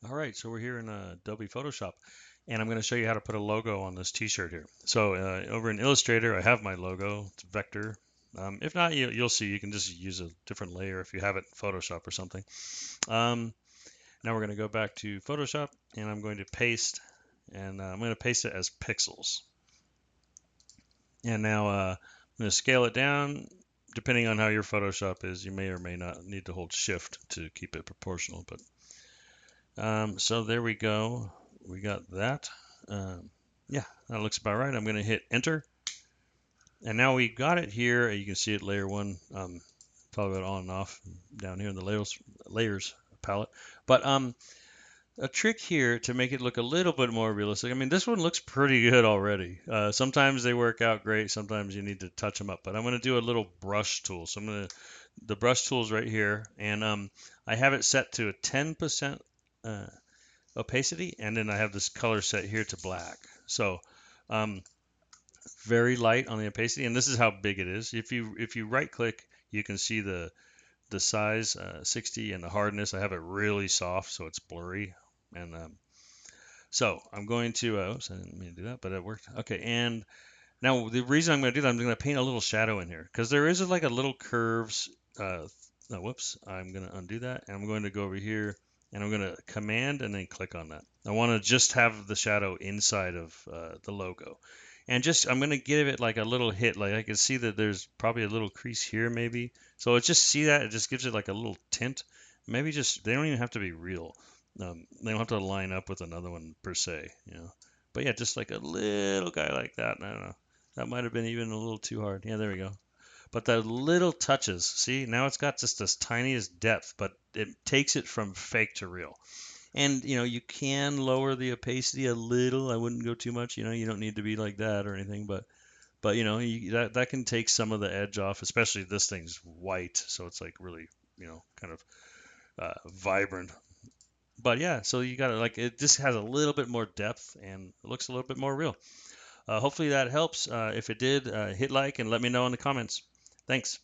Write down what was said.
All right, so we're here in Adobe Photoshop, and I'm going to show you how to put a logo on this T-shirt here. So over in Illustrator, I have my logo. It's vector. If not, you'll see you can just use a different layer if you have it in Photoshop or something. Now we're going to go back to Photoshop, and I'm going to paste, and I'm going to paste it as pixels. And now I'm going to scale it down. Depending on how your Photoshop is, you may or may not need to hold Shift to keep it proportional, but so there we go. We got that. Yeah, that looks about right. I'm going to hit enter. And now we got it here. You can see it layer one, probably on and off down here in the layers palette. But a trick here to make it look a little bit more realistic. I mean, this one looks pretty good already. Sometimes they work out great. Sometimes you need to touch them up. But I'm going to do a little brush tool. So I'm going to, the brush tool's right here. And I have it set to a 10% opacity, and then I have this color set here to black. So very light on the opacity, and this is how big it is. If you right click, you can see the size 60 and the hardness. I have it really soft, so it's blurry. And so I'm going to oops, I didn't mean to do that, but it worked. Okay, and now the reason I'm going to do that, I'm going to paint a little shadow in here because there is like a little curves. No, whoops, I'm going to undo that, and I'm going to go over here, and I'm going to command and then click on that. I want to just have the shadow inside of the logo, and just I'm going to give it like a little hit. Like I can see that there's probably a little crease here, maybe. So it's just see that it just gives it like a little tint. Maybe just they don't even have to be real. They don't have to line up with another one per se, you know. But yeah, just like a little guy like that. I don't know. That might have been even a little too hard. Yeah, there we go. But the little touches, see, now it's got just this tiniest depth, but it takes it from fake to real. And you can lower the opacity a little. I wouldn't go too much. You don't need to be like that or anything, but that can take some of the edge off. Especially this thing's white, so it's like really kind of vibrant. But yeah, so you got to like it just has a little bit more depth and it looks a little bit more real. Hopefully that helps. If it did, hit like and let me know in the comments. Thanks.